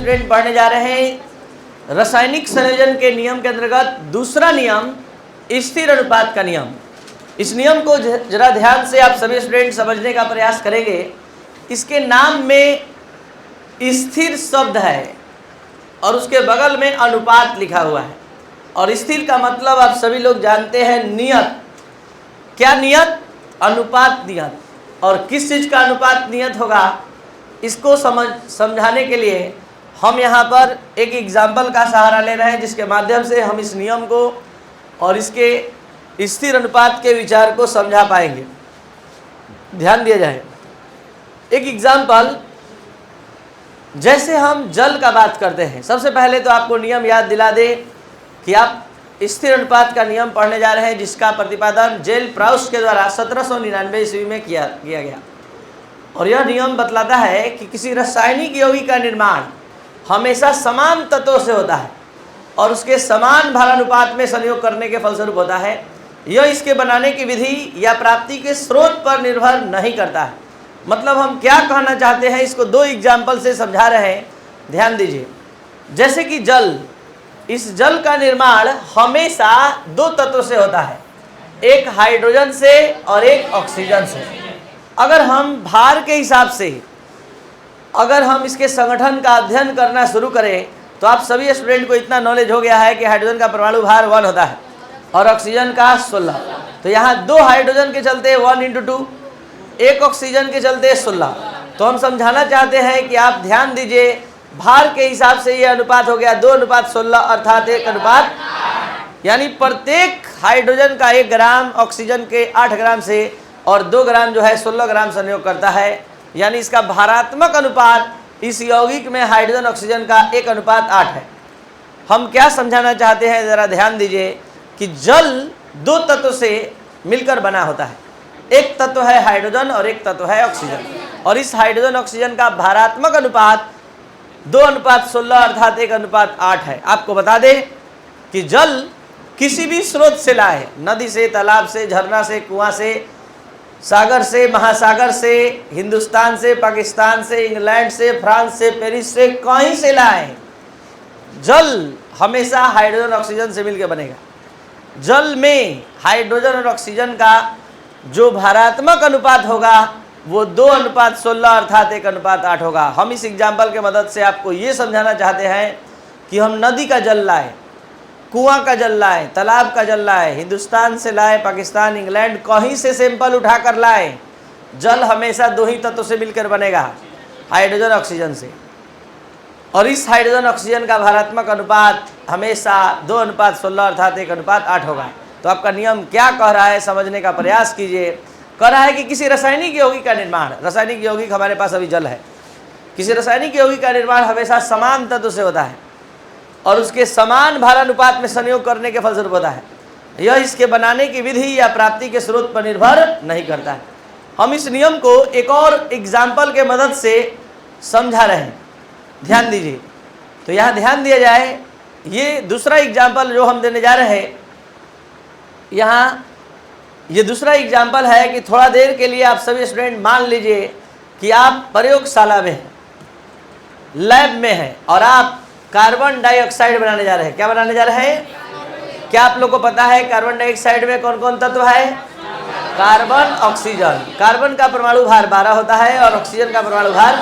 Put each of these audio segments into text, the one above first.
Student पढ़ने जा रहे हैं रासायनिक संयोजन के नियम के अंतर्गत दूसरा नियम स्थिर अनुपात का नियम। इस नियम को जरा ध्यान से आप सभी स्टूडेंट समझने का प्रयास करेंगे। इसके नाम में स्थिर शब्द है और उसके बगल में अनुपात लिखा हुआ है। और स्थिर का मतलब आप सभी लोग जानते हैं नियत। क्या नियत? अनुपात नियत। और किस चीज़ का अनुपात नियत होगा इसको समझाने के लिए हम यहाँ पर एक एग्जाम्पल का सहारा ले रहे हैं, जिसके माध्यम से हम इस नियम को और इसके स्थिर अनुपात के विचार को समझा पाएंगे। ध्यान दिया जाए। एक एग्जाम्पल, जैसे हम जल का बात करते हैं, सबसे पहले तो आपको नियम याद दिला दे कि आप स्थिर अनुपात का नियम पढ़ने जा रहे हैं, जिसका प्रतिपादन जेल प्राउस के द्वारा 1799 ईस्वी में किया गया। और यह नियम बतलाता है कि किसी रासायनिक यौगिक का निर्माण हमेशा समान तत्वों से होता है और उसके समान भारानुपात में संयोग करने के फलस्वरूप होता है। यह इसके बनाने की विधि या प्राप्ति के स्रोत पर निर्भर नहीं करता है। मतलब हम क्या कहना चाहते हैं, इसको दो एग्जाम्पल से समझा रहे हैं। ध्यान दीजिए। जैसे कि जल, इस जल का निर्माण हमेशा दो तत्वों से होता है, एक हाइड्रोजन से और एक ऑक्सीजन से। अगर हम भार के हिसाब से अगर हम इसके संगठन का अध्ययन करना शुरू करें तो आप सभी स्टूडेंट को इतना नॉलेज हो गया है कि हाइड्रोजन का परमाणु भार 1 होता है और ऑक्सीजन का 16। तो यहाँ 2 हाइड्रोजन के चलते 1 × 2, एक ऑक्सीजन के चलते 16। तो हम समझाना चाहते हैं कि आप ध्यान दीजिए, भार के हिसाब से ये अनुपात हो गया 2:16, अर्थात 1:8। यानी प्रत्येक हाइड्रोजन का 1 ग्राम ऑक्सीजन के 8 ग्राम से और 2 ग्राम जो है 16 ग्राम संयोग करता है। यानी इसका भारात्मक अनुपात इस यौगिक में हाइड्रोजन ऑक्सीजन का 1:8 है। हम क्या समझाना चाहते हैं, ज़रा ध्यान दीजिए कि जल 2 तत्व से मिलकर बना होता है। एक तत्व है हाइड्रोजन और एक तत्व है ऑक्सीजन। और इस हाइड्रोजन ऑक्सीजन का भारात्मक अनुपात 2:16 अर्थात 1:8 है। आपको बता दें कि जल किसी भी स्रोत से लाए, नदी से, तालाब से, झरना से, कुआं से, सागर से, महासागर से, हिंदुस्तान से, पाकिस्तान से, इंग्लैंड से, फ्रांस से, पेरिस से, कहीं से लाए, जल हमेशा हाइड्रोजन ऑक्सीजन से मिलकर बनेगा। जल में हाइड्रोजन और ऑक्सीजन का जो भारात्मक अनुपात होगा वो 2:16 अर्थात 1:8 होगा। हम इस एग्जाम्पल के मदद से आपको ये समझाना चाहते हैं कि हम नदी का जल लाए, कुआं का जल लाए, तालाब का जल लाए, हिंदुस्तान से लाए, पाकिस्तान, इंग्लैंड, कहीं से सैंपल उठाकर लाए, जल हमेशा 2 ही तत्वों से मिलकर बनेगा, हाइड्रोजन ऑक्सीजन से। और इस हाइड्रोजन ऑक्सीजन का भारात्मक अनुपात हमेशा 2:16 अर्थात 1:8 होगा। तो आपका नियम क्या कह रहा है समझने का प्रयास कीजिए। कह रहा है कि किसी रासायनिक यौगिक का निर्माण, रासायनिक यौगिक हमारे पास अभी जल है, किसी रासायनिक यौगिक का निर्माण हमेशा समान तत्व से होता है और उसके समान भारानुपात में संयोग करने के फलस्वरूप होता है। यह इसके बनाने की विधि या प्राप्ति के स्रोत पर निर्भर नहीं करता है। हम इस नियम को एक और एग्जाम्पल के मदद से समझा रहे हैं। ध्यान दीजिए। तो यहाँ ध्यान दिया जाए, ये दूसरा एग्जाम्पल जो हम देने जा रहे हैं, यहाँ ये दूसरा एग्जाम्पल है कि थोड़ा देर के लिए आप सभी स्टूडेंट मान लीजिए कि आप प्रयोगशाला में हैं, लैब में हैं और आप कार्बन डाइऑक्साइड बनाने जा रहे हैं। क्या बनाने जा रहे हैं? क्या आप लोग को पता है कार्बन डाइऑक्साइड में कौन कौन तत्व है? Carbon, oxygen. कार्बन का परमाणु भार 12 होता है और ऑक्सीजन का परमाणु भार।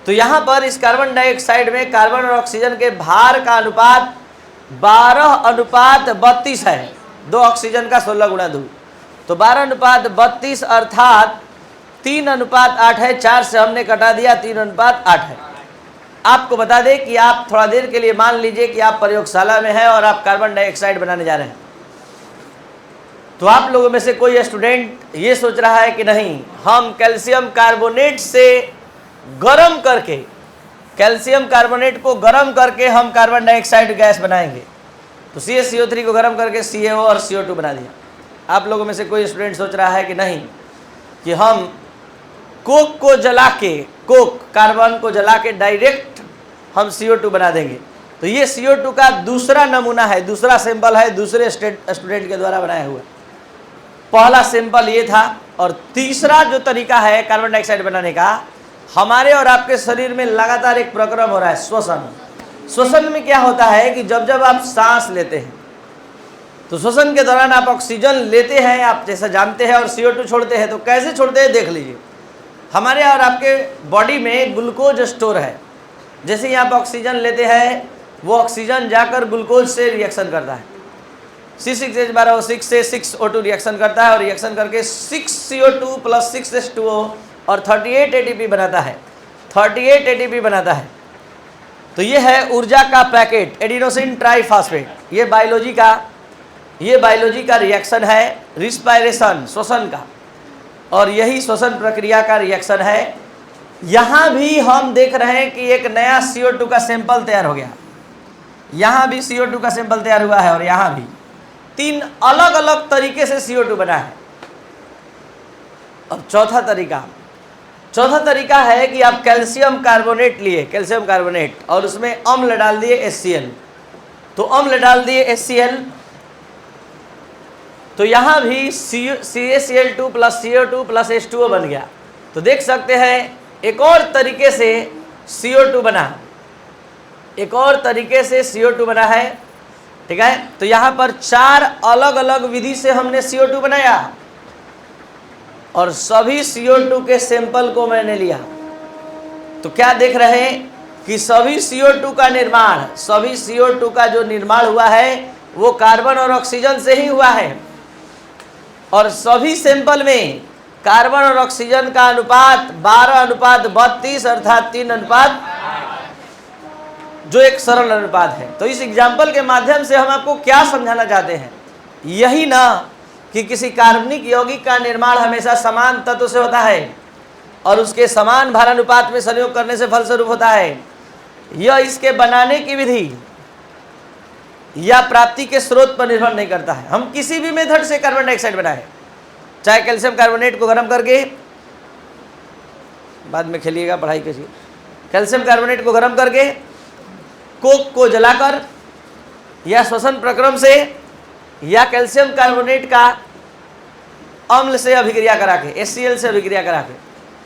तो यहाँ पर इस कार्बन डाइऑक्साइड में कार्बन और ऑक्सीजन के भार का अनुपात 12:32 है। 2 ऑक्सीजन का 16 × 2, तो 12:32 अर्थात 3:8 है। 4 से हमने कटा दिया, 3:8 है। आपको बता दें कि आप थोड़ा देर के लिए मान लीजिए कि आप प्रयोगशाला में हैं और आप कार्बन डाइऑक्साइड बनाने जा रहे हैं। तो आप लोगों में से कोई स्टूडेंट ये सोच रहा है कि नहीं, हम कैल्शियम कार्बोनेट से गर्म करके, कैल्शियम कार्बोनेट को गर्म करके हम कार्बन डाइऑक्साइड गैस बनाएंगे। तो CaCO3 को गर्म करके CaO और CO2 बना दिया। आप लोगों में से कोई स्टूडेंट सोच रहा है कि नहीं, कि हम कोक को जला के, कोक कार्बन को जला के डायरेक्ट हम CO2 बना देंगे। तो ये CO2 का दूसरा नमूना है, दूसरा सैंपल है, दूसरे स्टूडेंट के द्वारा बनाया हुआ। पहला सैंपल ये था और तीसरा जो तरीका है कार्बन डाइऑक्साइड बनाने का, हमारे और आपके शरीर में लगातार एक प्रक्रम हो रहा है, श्वसन। श्वसन में क्या होता है कि जब जब आप सांस लेते हैं तो श्वसन के दौरान आप ऑक्सीजन लेते हैं, आप जैसा जानते हैं, और CO2 छोड़ते हैं। तो कैसे छोड़ते हैं देख लीजिए। हमारे और आपके बॉडी में ग्लूकोज स्टोर है। जैसे ही आप ऑक्सीजन लेते हैं वो ऑक्सीजन जाकर ग्लूकोज से रिएक्शन करता है, C6H12O6 से 6O2 रिएक्शन करता है, और रिएक्शन करके 6CO2 + 6H2O और 38 ATP बनाता है। 38 ATP बनाता है। तो ये है ऊर्जा का पैकेट, एडिनोसिन ट्राइफॉस्फेट। ये बायोलॉजी का रिएक्शन है, रिस्पायरेशन, श्वसन का, और यही श्वसन प्रक्रिया का रिएक्शन है। यहाँ भी हम देख रहे हैं कि एक नया CO2 का सैंपल तैयार हो गया। यहाँ भी CO2 का सैंपल तैयार हुआ है, और यहाँ भी 3 अलग अलग तरीके से CO2 बना है। और चौथा तरीका है कि आप कैल्शियम कार्बोनेट लिए, कैल्शियम कार्बोनेट, और उसमें अम्ल डाल दिए HCl। तो अम्ल डाल दिए HCl, तो यहाँ भी CaCl2 + CO2 + H2O बन गया। तो देख सकते हैं एक और तरीके से CO2 बना, एक और तरीके से CO2 बना है। ठीक है, तो यहाँ पर 4 अलग अलग विधि से हमने CO2 बनाया, और सभी CO2 के सैंपल को मैंने लिया। तो क्या देख रहे हैं कि सभी CO2 का निर्माण, सभी CO2 का जो निर्माण हुआ है वो कार्बन और ऑक्सीजन से ही हुआ है। और सभी सैंपल में कार्बन और ऑक्सीजन का अनुपात 12:32, अर्थात 3:8, जो एक सरल अनुपात है। तो इस एग्जाम्पल के माध्यम से हम आपको क्या समझाना चाहते हैं, यही ना कि किसी कार्बनिक यौगिक का निर्माण हमेशा समान तत्व से होता है और उसके समान भारानुपात में संयोग करने से फलस्वरूप होता है। यह इसके बनाने की विधि या प्राप्ति के स्रोत पर निर्भर नहीं करता है। हम किसी भी मेथड से कार्बन डाइऑक्साइड बनाए, चाहे कैल्शियम कार्बोनेट को गर्म करके, बाद में खेलिएगा, पढ़ाई कीजिए, कैल्शियम कार्बोनेट को गर्म करके, कोक को जलाकर, या श्वसन प्रक्रम से, या कैल्शियम कार्बोनेट का अम्ल से अभिक्रिया करा के, HCl से अभिक्रिया करा के,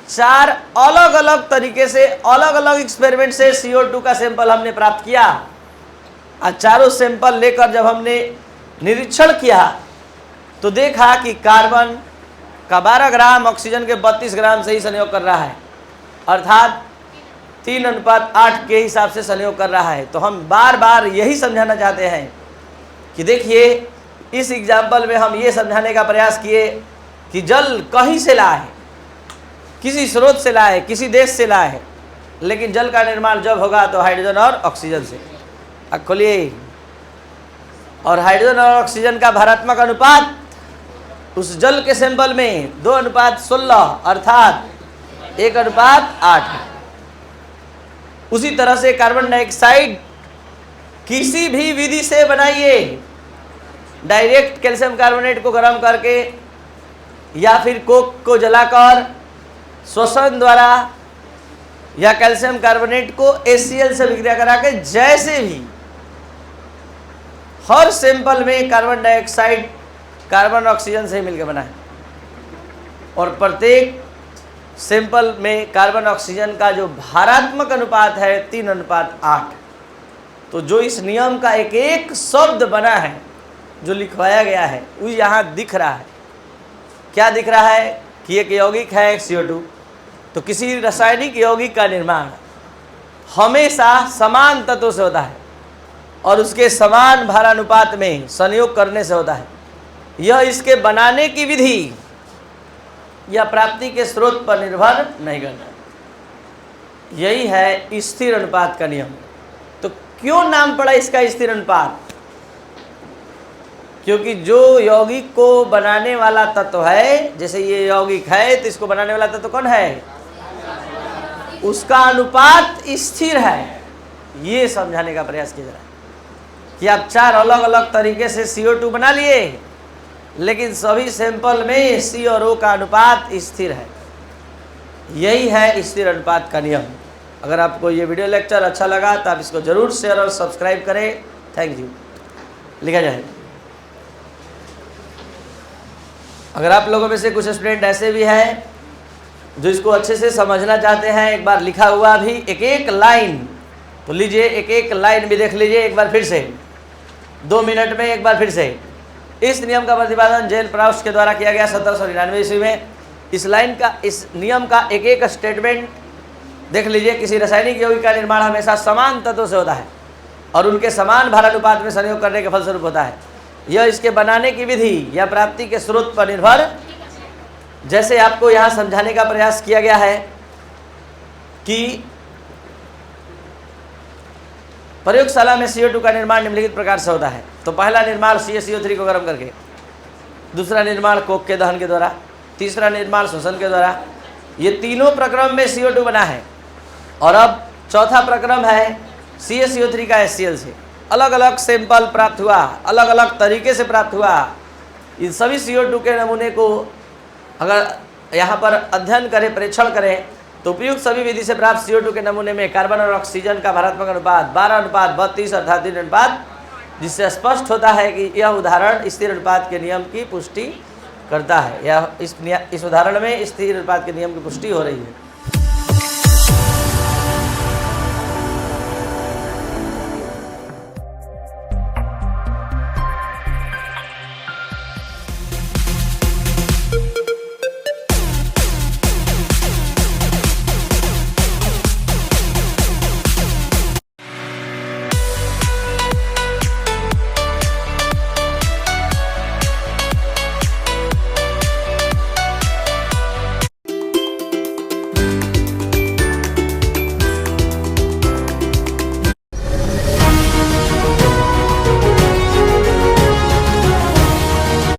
4 अलग अलग तरीके से, अलग अलग एक्सपेरिमेंट से CO2 का सैंपल हमने प्राप्त किया। और चारों सैंपल लेकर जब हमने निरीक्षण किया तो देखा कि कार्बन का 12 ग्राम ऑक्सीजन के 32 ग्राम से ही संयोग कर रहा है, अर्थात 3:8 के हिसाब से संयोग कर रहा है। तो हम बार बार यही समझाना चाहते हैं कि देखिए, इस एग्जाम्पल में हम ये समझाने का प्रयास किए कि जल कहीं से लाए, किसी स्रोत से लाए, किसी देश से लाए, लेकिन जल का निर्माण जब होगा तो हाइड्रोजन और ऑक्सीजन से। अब खोलिए, और हाइड्रोजन और ऑक्सीजन का भारात्मक अनुपात उस जल के सैंपल में 2:16, अर्थात 1:8 है। उसी तरह से कार्बन डाइऑक्साइड किसी भी विधि से बनाइए, डायरेक्ट कैल्शियम कार्बोनेट को गर्म करके, या फिर कोक को जलाकर, श्वसन द्वारा, या कैल्शियम कार्बोनेट को HCl से विक्रिया करा के, जैसे भी, हर सैंपल में कार्बन डाइऑक्साइड कार्बन ऑक्सीजन से ही मिलकर बना है, और प्रत्येक सैंपल में कार्बन ऑक्सीजन का जो भारात्मक अनुपात है 3:8। तो जो इस नियम का एक एक शब्द बना है, जो लिखवाया गया है, वो यहाँ दिख रहा है। क्या दिख रहा है कि एक यौगिक है CO2, तो किसी रासायनिक यौगिक का निर्माण हमेशा समान तत्वों से होता है और उसके समान भारानुपात में संयोग करने से होता है। यह इसके बनाने की विधि या प्राप्ति के स्रोत पर निर्भर नहीं करता। यही है स्थिर अनुपात का नियम। तो क्यों नाम पड़ा इसका स्थिर अनुपात? क्योंकि जो यौगिक को बनाने वाला तत्व है, जैसे ये यौगिक है तो इसको बनाने वाला तत्व कौन है? उसका अनुपात स्थिर है। ये समझाने का प्रयास किया जा रहा है कि आप 4 अलग अलग तरीके से CO2 बना लिए, लेकिन सभी सैंपल में C और O का अनुपात स्थिर है। यही है स्थिर अनुपात का नियम। अगर आपको ये वीडियो लेक्चर अच्छा लगा तो आप इसको जरूर शेयर और सब्सक्राइब करें। Thank you. लिखा जाए। अगर आप लोगों में से कुछ स्टूडेंट ऐसे भी हैं जो इसको अच्छे से समझना चाहते हैं, एक बार लिखा हुआ भी एक एक लाइन, तो लीजिए एक एक लाइन भी देख लीजिए एक बार फिर से, 2 मिनट में एक बार फिर से। इस नियम का प्रतिपादन जेल प्राउस्ट के द्वारा किया गया 1799 ईस्वी में। इस लाइन का, इस नियम का एक एक स्टेटमेंट देख लीजिए। किसी रासायनिक यौगिक का निर्माण हमेशा समान तत्वों से होता है और उनके समान भारानुपात में संयोग करने के फलस्वरूप होता है। यह इसके बनाने की विधि या प्राप्ति के स्रोत पर निर्भर, जैसे आपको यहाँ समझाने का प्रयास किया गया है कि प्रयोगशाला में CO2 का निर्माण निम्नलिखित प्रकार से होता है। तो पहला निर्माण CaCO3 को गर्म करके, दूसरा निर्माण कोक के दहन के द्वारा, तीसरा निर्माण श्वसन के द्वारा। ये तीनों प्रक्रम में CO2 बना है। और अब चौथा प्रक्रम है CaCO3 का HCl से। अलग अलग सैंपल प्राप्त हुआ, अलग अलग तरीके से प्राप्त हुआ। इन सभी CO2 के नमूने को अगर यहाँ पर अध्ययन करें, परीक्षण करें, तो उपयुक्त सभी विधि से प्राप्त CO2 के नमूने में कार्बन और ऑक्सीजन का भारात्मक अनुपात 12:32 अर्थात 3 अनुपात, जिससे स्पष्ट होता है कि यह उदाहरण स्थिर अनुपात के नियम की पुष्टि करता है। यह इस उदाहरण में स्थिर अनुपात के नियम की पुष्टि हो रही है।